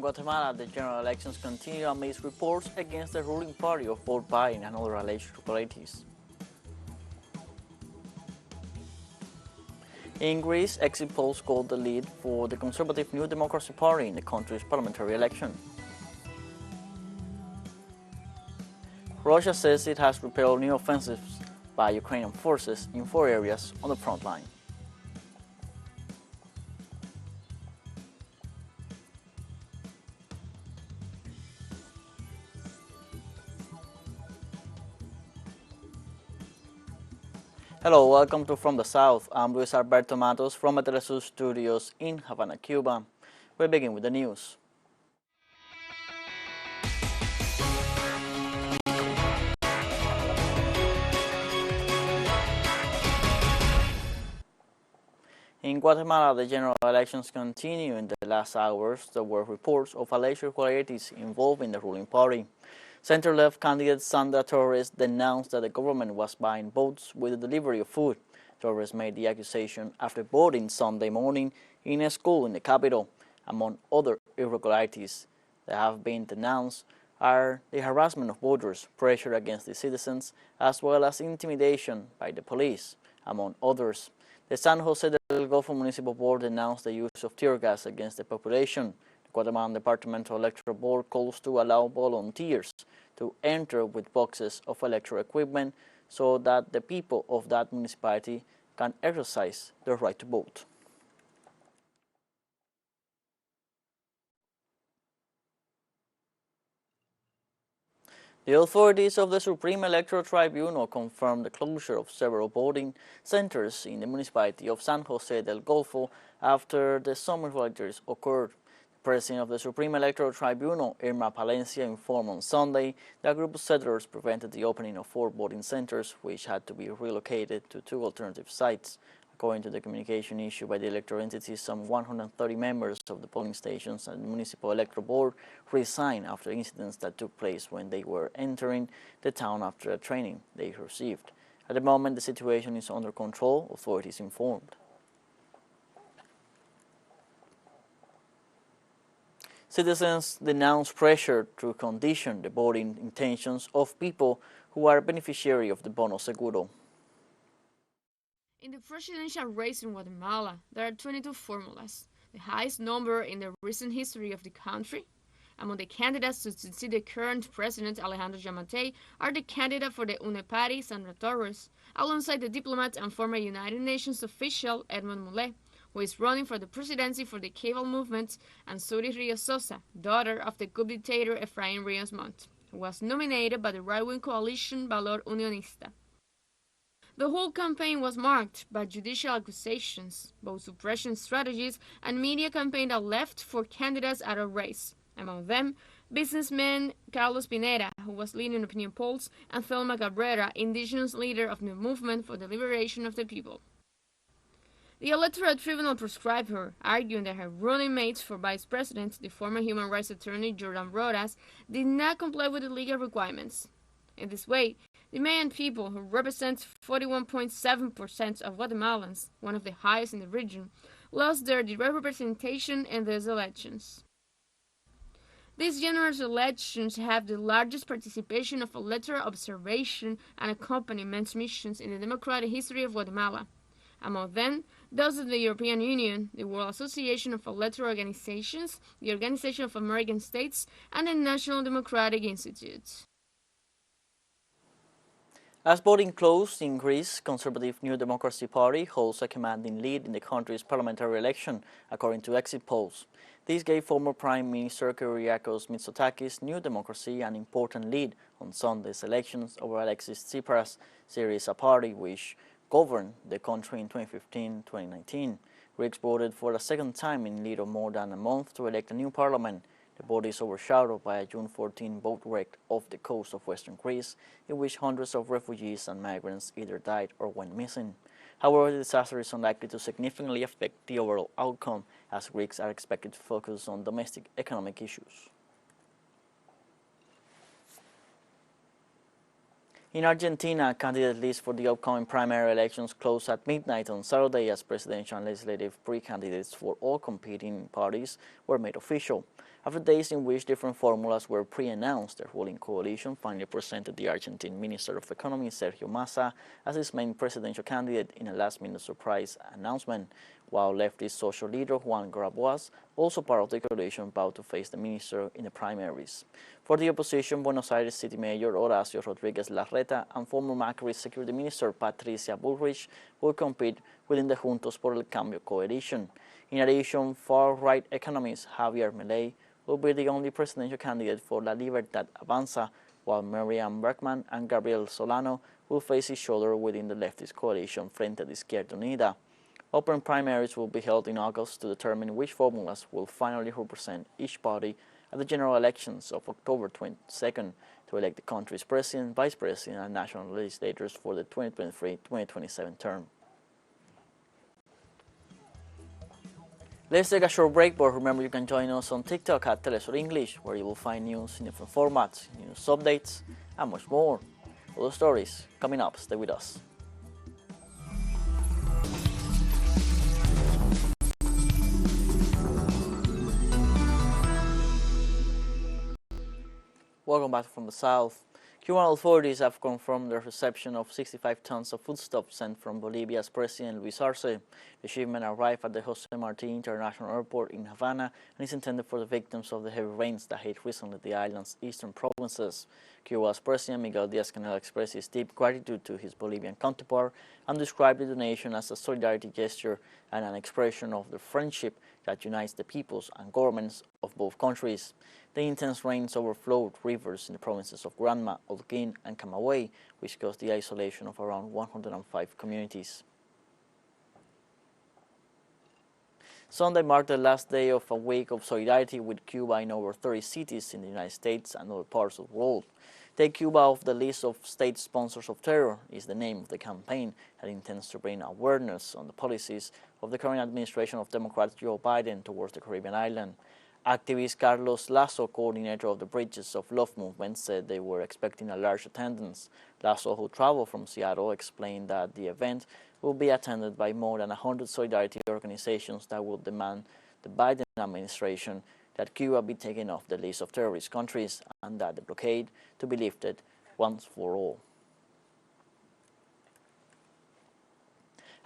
Guatemala, the general elections continue amidst reports against the ruling party of vote buying and other alleged irregularities. In Greece, exit polls called the lead for the conservative New Democracy Party in the country's parliamentary election. Russia says it has repelled new offensives by Ukrainian forces in 4 areas on the front line. Hello, welcome to From the South. I'm Luis Alberto Matos from the teleSUR studios in Havana, Cuba. We begin with the news. In Guatemala, the general elections continue. In the last hours, there were reports of alleged irregularities involving the ruling party. Center-left candidate Sandra Torres denounced that the government was buying votes with the delivery of food. Torres made the accusation after voting Sunday morning in a school in the capital. Among other irregularities that have been denounced are the harassment of voters, pressure against the citizens, as well as intimidation by the police, among others. The San Jose del Golfo Municipal Board denounced the use of tear gas against the population. The Guatemalan Departmental Electoral Board calls to allow volunteers to enter with boxes of electoral equipment so that the people of that municipality can exercise their right to vote. The authorities of the Supreme Electoral Tribunal confirmed the closure of several voting centers in the municipality of San Jose del Golfo after the summer irregularities occurred. The president of the Supreme Electoral Tribunal, Irma Palencia, informed on Sunday that a group of settlers prevented the opening of 4 voting centers, which had to be relocated to 2 alternative sites. According to the communication issued by the electoral entity, some 130 members of the polling stations and the Municipal Electoral Board resigned after incidents that took place when they were entering the town after a training they received. At the moment, the situation is under control, authorities informed. Citizens denounce pressure to condition the voting intentions of people who are beneficiaries of the Bono Seguro. In the presidential race in Guatemala, there are 22 formulas, the highest number in the recent history of the country. Among the candidates to succeed the current president, Alejandro Yamatei, are the candidate for the UNE party, Sandra Torres, alongside the diplomat and former United Nations official, Edmond Mullet, who is running for the presidency for the Kiev movement, and Suri Rios Sosa, daughter of the coup dictator Efraín Rios Montt, who was nominated by the right-wing coalition Valor Unionista. The whole campaign was marked by judicial accusations, vote suppression strategies, and media campaign that left 4 candidates out of race. Among them, businessman Carlos Pineda, who was leading opinion polls, and Thelma Cabrera, indigenous leader of the Movement for the Liberation of the People. The Electoral Tribunal proscribed her, arguing that her running mates for vice president, the former human rights attorney Jordan Rodas, did not comply with the legal requirements. In this way, the Mayan people, who represent 41.7% of Guatemalans, one of the highest in the region, lost their direct representation in these elections. These general elections have the largest participation of electoral observation and accompaniment missions in the democratic history of Guatemala. Among them, those of the European Union, the World Association of Electoral Organizations, the Organization of American States, and the National Democratic Institute. As voting closed in Greece, conservative New Democracy Party holds a commanding lead in the country's parliamentary election, according to exit polls. This gave former Prime Minister Kyriakos Mitsotakis' New Democracy an important lead on Sunday's elections over Alexis Tsipras' Syriza party, which governed the country in 2015-2019. Greeks voted for the second time in little more than a month to elect a new parliament. The vote is overshadowed by a June 14 boat wreck off the coast of western Greece, in which hundreds of refugees and migrants either died or went missing. However, the disaster is unlikely to significantly affect the overall outcome, as Greeks are expected to focus on domestic economic issues. In Argentina, candidate lists for the upcoming primary elections closed at midnight on Saturday as presidential and legislative pre-candidates for all competing parties were made official. After days in which different formulas were pre-announced, the ruling coalition finally presented the Argentine Minister of Economy, Sergio Massa, as its main presidential candidate in a last-minute surprise announcement, while leftist social leader Juan Grabois, also part of the coalition, vowed to face the minister in the primaries. For the opposition, Buenos Aires City Mayor Horacio Rodriguez Larreta and former Macri Security Minister Patricia Bullrich will compete within the Juntos por el Cambio coalition. In addition, far-right economist Javier Milei will be the only presidential candidate for La Libertad Avanza, while Miriam Bregman and Gabriel Solano will face each other within the leftist coalition Frente de Izquierda Unida. Open primaries will be held in August to determine which formulas will finally represent each party at the general elections of October 22nd to elect the country's president, vice president, and national legislators for the 2023-2027 term. Let's take a short break, but remember you can join us on TikTok at teleSUR English, where you will find news in different formats, news updates, and much more. All the stories coming up. Stay with us. Welcome back from the south. Cuban authorities have confirmed the reception of 65 tons of foodstuffs sent from Bolivia's President Luis Arce. The shipment arrived at the Jose Marti International Airport in Havana and is intended for the victims of the heavy rains that hit recently the island's eastern provinces. Cuba's President Miguel Díaz-Canel expressed his deep gratitude to his Bolivian counterpart and described the donation as a solidarity gesture and an expression of the friendship that unites the peoples and governments of both countries. The intense rains overflowed rivers in the provinces of Granma, Holguín, and Camagüey, which caused the isolation of around 105 communities. Sunday marked the last day of a week of solidarity with Cuba in over 30 cities in the United States and other parts of the world. Take Cuba off the list of state sponsors of terror is the name of the campaign that intends to bring awareness on the policies of the current administration of Democrat Joe Biden towards the Caribbean island. Activist Carlos Lasso, coordinator of the Bridges of Love movement, said they were expecting a large attendance. Lasso, who traveled from Seattle, explained that the event will be attended by more than 100 solidarity organizations that will demand the Biden administration that Cuba be taken off the list of terrorist countries and that the blockade to be lifted once for all.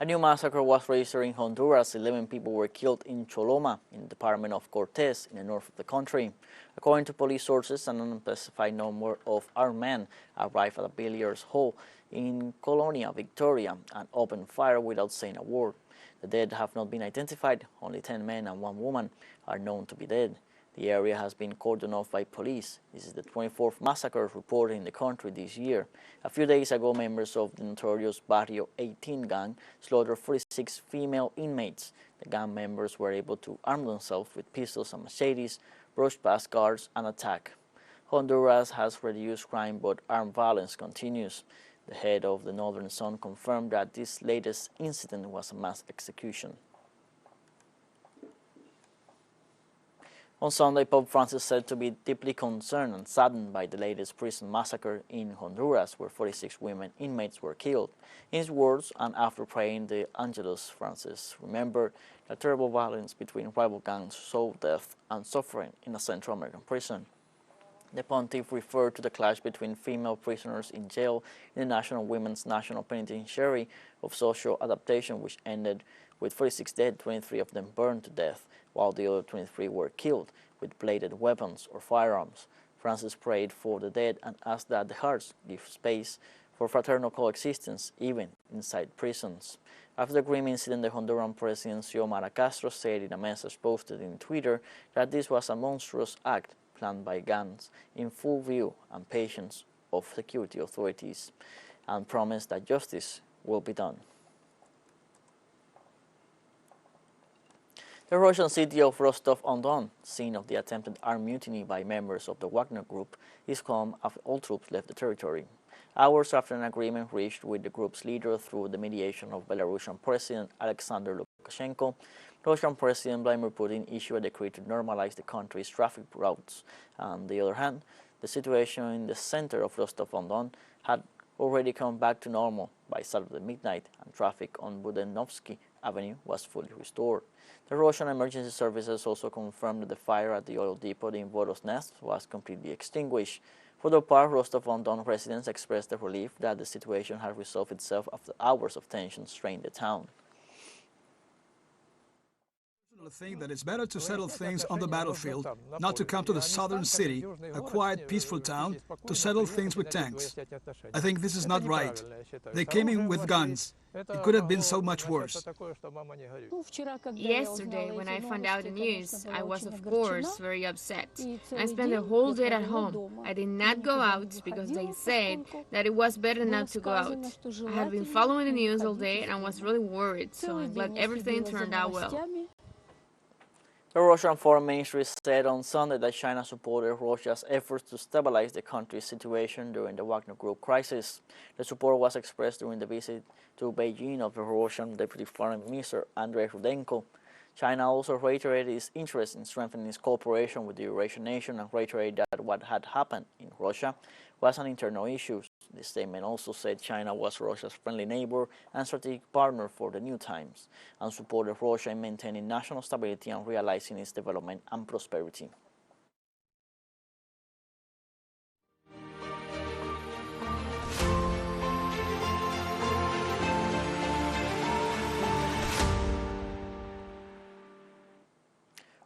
A new massacre was registered in Honduras. 11 people were killed in Choloma, in the department of Cortes, in the north of the country. According to police sources, an unspecified number of armed men arrived at a billiards hall in Colonia Victoria and opened fire without saying a word. The dead have not been identified. Only 10 men and 1 woman are known to be dead. The area has been cordoned off by police. This is the 24th massacre reported in the country this year. A few days ago, members of the notorious Barrio 18 gang slaughtered 46 female inmates. The gang members were able to arm themselves with pistols and machetes, brush past guards, and attack. Honduras has reduced crime, but armed violence continues. The head of the Northern Zone confirmed that this latest incident was a mass execution. On Sunday, Pope Francis said to be deeply concerned and saddened by the latest prison massacre in Honduras, where 46 women inmates were killed. In his words, and after praying the Angelus, Francis remembered the terrible violence between rival gangs saw death and suffering in a Central American prison. The pontiff referred to the clash between female prisoners in jail in the National Women's National Penitentiary of Social Adaptation, which ended with 46 dead, 23 of them burned to death, while the other 23 were killed with bladed weapons or firearms. Francis prayed for the dead and asked that the hearts give space for fraternal coexistence, even inside prisons. After the grim incident, the Honduran President Xiomara Castro said in a message posted in Twitter that this was a monstrous act planned by gangs in full view and patience of security authorities, and promised that justice will be done. The Russian city of Rostov-on-Don, scene of the attempted armed mutiny by members of the Wagner Group, is calm after all troops left the territory. Hours after an agreement reached with the group's leader through the mediation of Belarusian President Alexander Lukashenko, Russian President Vladimir Putin issued a decree to normalize the country's traffic routes. On the other hand, the situation in the center of Rostov-on-Don had already come back to normal by Saturday midnight, and traffic on Budenovsky Avenue was fully restored. The Russian emergency services also confirmed that the fire at the oil depot in Voronezh was completely extinguished. For their part, Rostov-on-Don residents expressed their relief that the situation had resolved itself after hours of tension strained the town. I think that it's better to settle things on the battlefield, not to come to the southern city, a quiet, peaceful town, to settle things with tanks. I think this is not right. They came in with guns. It could have been so much worse. Yesterday, when I found out the news, I was, of course, very upset. I spent the whole day at home. I did not go out because they said that it was better not to go out. I had been following the news all day and I was really worried, so I'm glad everything turned out well. The Russian Foreign Ministry said on Sunday that China supported Russia's efforts to stabilize the country's situation during the Wagner Group crisis. The support was expressed during the visit to Beijing of the Russian Deputy Foreign Minister Andrei Rudenko. China also reiterated its interest in strengthening its cooperation with the Eurasian nation and reiterated that what had happened in Russia was an internal issue. The statement also said China was Russia's friendly neighbor and strategic partner for the new times, and supported Russia in maintaining national stability and realizing its development and prosperity.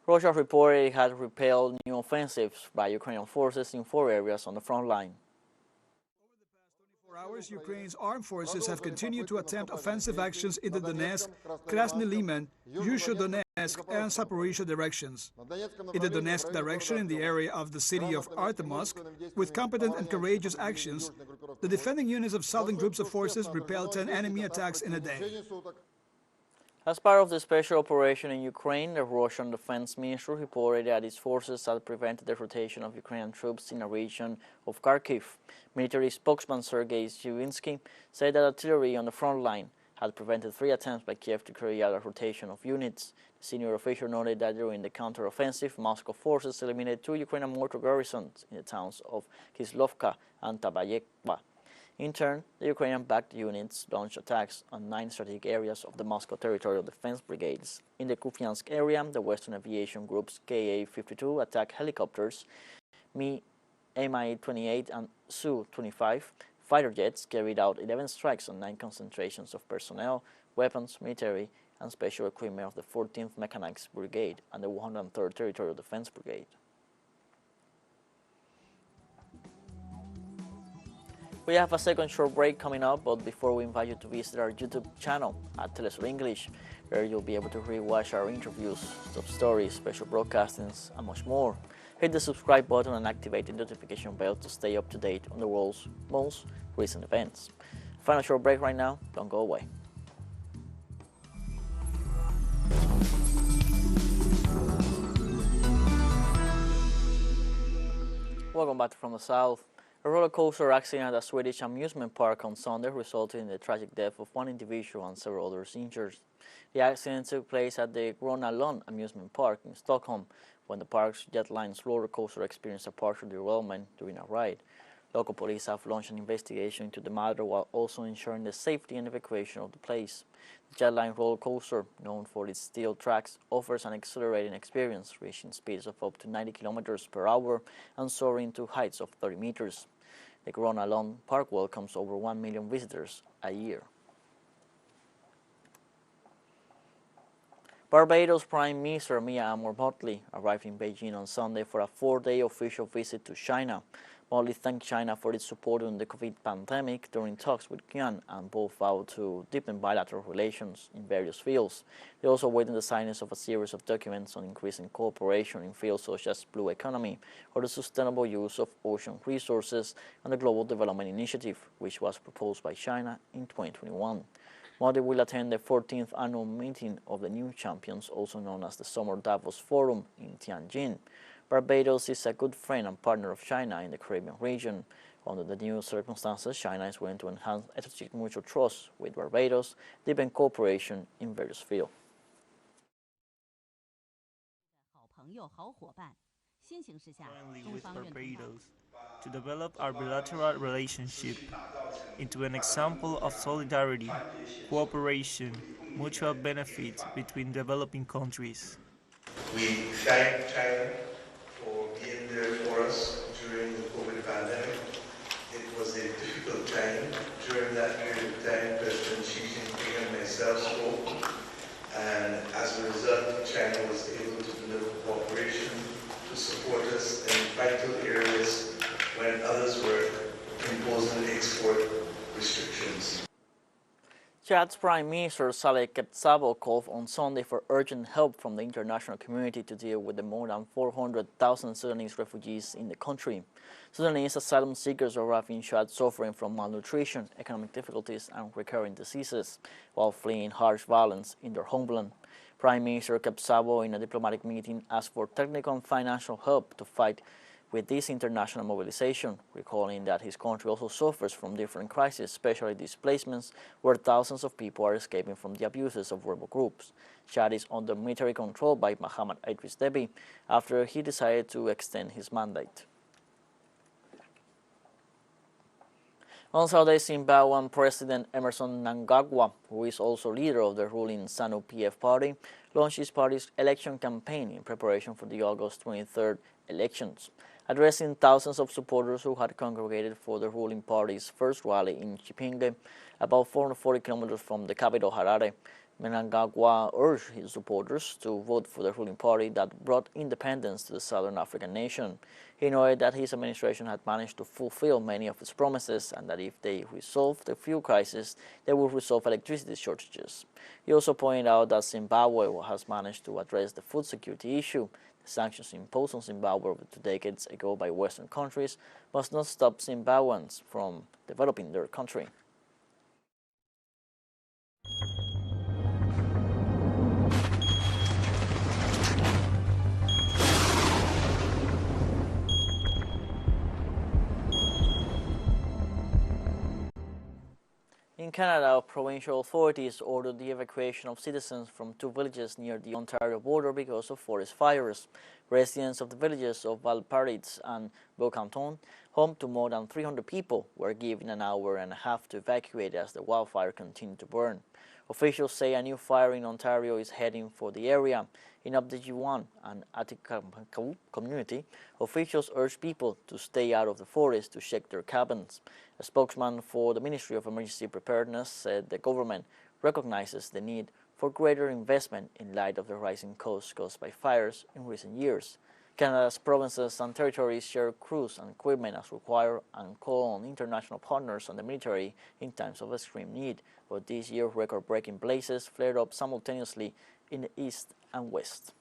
Russia reported it had repelled new offensives by Ukrainian forces in 4 areas on the front line. For hours, Ukraine's armed forces have continued to attempt offensive actions in the Donetsk, Krasny Liman, Yuzhno-Donetsk and Zaporizhzhia directions. In the Donetsk direction, in the area of the city of Artemovsk, with competent and courageous actions, the defending units of southern groups of forces repelled 10 enemy attacks in a day. As part of the special operation in Ukraine, the Russian Defense Ministry reported that its forces had prevented the rotation of Ukrainian troops in the region of Kharkiv. Military spokesman Sergei Zhivinsky said that artillery on the front line had prevented 3 attempts by Kiev to carry out a rotation of units. The senior official noted that during the counter-offensive, Moscow forces eliminated 2 Ukrainian mortar garrisons in the towns of Kislovka and Tabayekva. In turn, the Ukrainian-backed units launched attacks on 9 strategic areas of the Moscow Territorial Defense Brigades. In the Kupiansk area, the Western Aviation Group's Ka-52 attack helicopters, Mi-28 and Su-25 fighter jets carried out 11 strikes on 9 concentrations of personnel, weapons, military, and special equipment of the 14th Mechanized Brigade and the 103rd Territorial Defense Brigade. We have a second short break coming up, but before we invite you to visit our YouTube channel at teleSUR English, where you'll be able to rewatch our interviews, sub-stories, special broadcastings, and much more. Hit the subscribe button and activate the notification bell to stay up to date on the world's most recent events. Final short break right now, don't go away. Welcome back from the south. A roller coaster accident at a Swedish amusement park on Sunday resulted in the tragic death of 1 individual and several others injured. The accident took place at the Gröna Lund amusement park in Stockholm when the park's Jetlines roller coaster experienced a partial derailment during a ride. Local police have launched an investigation into the matter while also ensuring the safety and evacuation of the place. The Jetline roller coaster, known for its steel tracks, offers an exhilarating experience, reaching speeds of up to 90 km per hour and soaring to heights of 30 meters. The Gröna Lund Park welcomes over 1 million visitors a year. Barbados Prime Minister Mia Motley arrived in Beijing on Sunday for a 4-day official visit to China. Motley thanked China for its support during the COVID pandemic during talks with Kiev, and both vowed to deepen bilateral relations in various fields. They also awaited the signing of a series of documents on increasing cooperation in fields such as blue economy or the sustainable use of ocean resources and the Global Development Initiative, which was proposed by China in 2021. Modi will attend the 14th annual meeting of the New Champions, also known as the Summer Davos Forum, in Tianjin. Barbados is a good friend and partner of China in the Caribbean region. Under the new circumstances, China is willing to enhance strategic mutual trust with Barbados, deepen cooperation in various fields. Friendly with Barbados to develop our bilateral relationship into an example of solidarity, cooperation, mutual benefits between developing countries. We thank China for being there for us during the COVID pandemic. It was a difficult time. During that period of time, President Xi Jinping and myself spoke, and as a result, China was able to deliver cooperation to support us in vital areas when others were imposing export restrictions. Chad's Prime Minister Saleh Kebsabo called on Sunday for urgent help from the international community to deal with the more than 400,000 Sudanese refugees in the country. Sudanese asylum seekers arrive in Chad suffering from malnutrition, economic difficulties, and recurring diseases, while fleeing harsh violence in their homeland. Prime Minister Kebsabo, in a diplomatic meeting, asked for technical and financial help to fight with this international mobilization, recalling that his country also suffers from different crises, especially displacements, where thousands of people are escaping from the abuses of rebel groups. Chad is under military control by Mahamat Idris Deby after he decided to extend his mandate. On Saturday, Zimbabwean President Emerson Mnangagwa, who is also leader of the ruling ZANU-PF party, launched his party's election campaign in preparation for the August 23rd elections. Addressing thousands of supporters who had congregated for the ruling party's first rally in Chipinge, about 440 kilometers from the capital Harare, Mnangagwa urged his supporters to vote for the ruling party that brought independence to the Southern African nation. He noted that his administration had managed to fulfill many of its promises and that if they resolved the fuel crisis, they would resolve electricity shortages. He also pointed out that Zimbabwe has managed to address the food security issue. The sanctions imposed on Zimbabwe over 2 decades ago by Western countries must not stop Zimbabweans from developing their country. In Canada, provincial authorities ordered the evacuation of citizens from 2 villages near the Ontario border because of forest fires. Residents of the villages of Valparaiso and Beaucanton, home to more than 300 people, were given an hour and a half to evacuate as the wildfire continued to burn. Officials say a new fire in Ontario is heading for the area. In Abdijiwan and Atikamekw community, officials urge people to stay out of the forest to check their cabins. A spokesman for the Ministry of Emergency Preparedness said the government recognizes the need for greater investment in light of the rising costs caused by fires in recent years. Canada's provinces and territories share crews and equipment as required and call on international partners and the military in times of extreme need, but this year record-breaking blazes flared up simultaneously in the east and west.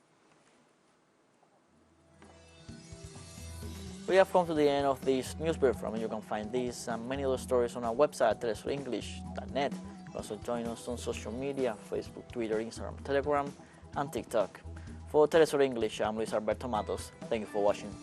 We have come to the end of this news brief. You can find these and many other stories on our website, telesurenglish.net. You can also join us on social media, Facebook, Twitter, Instagram, Telegram, and TikTok. For TeleSUR English, I'm Luis Alberto Matos. Thank you for watching.